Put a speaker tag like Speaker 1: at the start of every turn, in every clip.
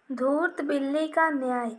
Speaker 1: धूर्त बिल्ली का न्याय।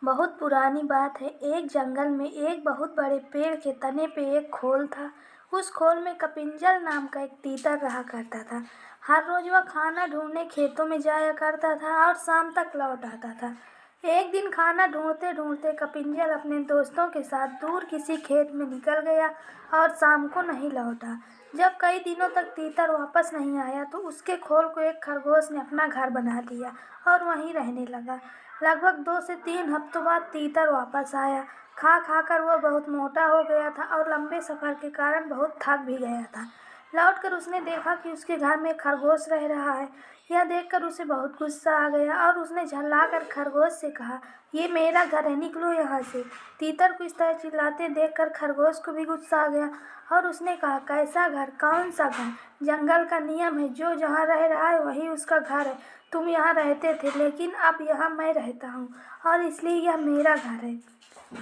Speaker 1: बहुत पुरानी बात है। एक जंगल में एक बहुत बड़े पेड़ के तने पे एक खोल था। उस खोल में कपिंजल नाम का एक तीतर रहा करता था। हर रोज वह खाना ढूंढने खेतों में जाया करता था और शाम तक लौट आता था। एक दिन खाना ढूंढते ढूंढते कपिंजल अपने दोस्तों के साथ दूर किसी खेत में निकल गया और शाम को नहीं लौटा। जब कई दिनों तक तीतर वापस नहीं आया तो उसके खोल को एक खरगोश ने अपना घर बना लिया और वहीं रहने लगा। लगभग 2 से 3 हफ्तों बाद तीतर वापस आया। खा खा कर वह बहुत मोटा हो गया था और लंबे सफ़र के कारण बहुत थक भी गया था। लौटकर उसने देखा कि उसके घर में एक खरगोश रह रहा है। यह देखकर उसे बहुत गुस्सा आ गया और उसने झल्लाकर खरगोश से कहा, ये मेरा घर है, निकलो यहाँ से। तीतर को इस तरह चिल्लाते देखकर खरगोश को भी गुस्सा आ गया और उसने कहा, कैसा घर, कौन सा घर? जंगल का नियम है, जो जहाँ रह रहा है वही उसका घर है। तुम यहाँ रहते थे, लेकिन अब यहाँ मैं रहता हूँ और इसलिए यह मेरा घर है।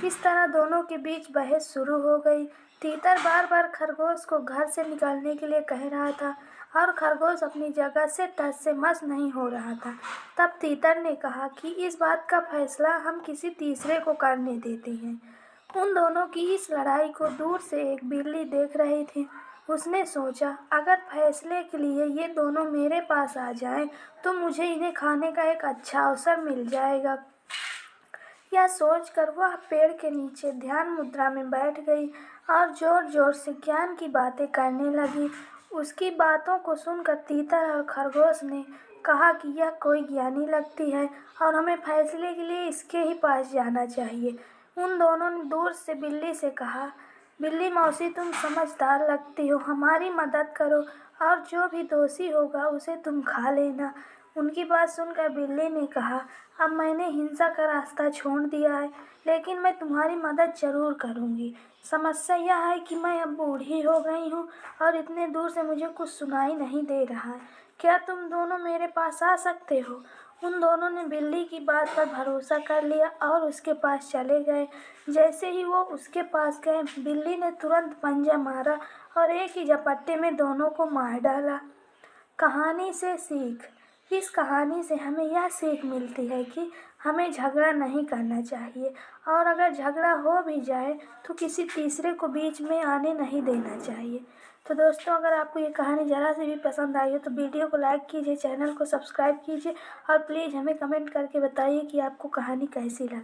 Speaker 1: इस तरह दोनों के बीच बहस शुरू हो गई। तीतर बार बार खरगोश को घर से निकालने के लिए कह रहा था और खरगोश अपनी जगह से टस से मस नहीं हो रहा था। तब तीतर ने कहा कि इस बात का फैसला हम किसी तीसरे को करने देते हैं। उन दोनों की इस लड़ाई को दूर से एक बिल्ली देख रही थी। उसने सोचा, अगर फैसले के लिए ये दोनों मेरे पास आ जाएं, तो मुझे इन्हें खाने का एक अच्छा अवसर मिल जाएगा। यह सोचकर वह पेड़ के नीचे ध्यान मुद्रा में बैठ गई और जोर जोर से ज्ञान की बातें करने लगी। उसकी बातों को सुनकर तीतर और खरगोश ने कहा कि यह कोई ज्ञानी लगती है और हमें फैसले के लिए इसके ही पास जाना चाहिए। उन दोनों ने दूर से बिल्ली से कहा, बिल्ली मौसी, तुम समझदार लगती हो, हमारी मदद करो और जो भी दोषी होगा उसे तुम खा लेना। उनकी बात सुनकर बिल्ली ने कहा, अब मैंने हिंसा का रास्ता छोड़ दिया है, लेकिन मैं तुम्हारी मदद ज़रूर करूँगी। समस्या यह है कि मैं अब बूढ़ी हो गई हूँ और इतने दूर से मुझे कुछ सुनाई नहीं दे रहा है। क्या तुम दोनों मेरे पास आ सकते हो? उन दोनों ने बिल्ली की बात पर भरोसा कर लिया और उसके पास चले गए। जैसे ही वो उसके पास गए, बिल्ली ने तुरंत पंजा मारा और एक ही झपट्टे में दोनों को मार डाला। कहानी से सीख। इस कहानी से हमें यह सीख मिलती है कि हमें झगड़ा नहीं करना चाहिए और अगर झगड़ा हो भी जाए तो किसी तीसरे को बीच में आने नहीं देना चाहिए। तो दोस्तों, अगर आपको ये कहानी ज़रा से भी पसंद आई हो तो वीडियो को लाइक कीजिए, चैनल को सब्सक्राइब कीजिए और प्लीज़ हमें कमेंट करके बताइए कि आपको कहानी कैसी लगी।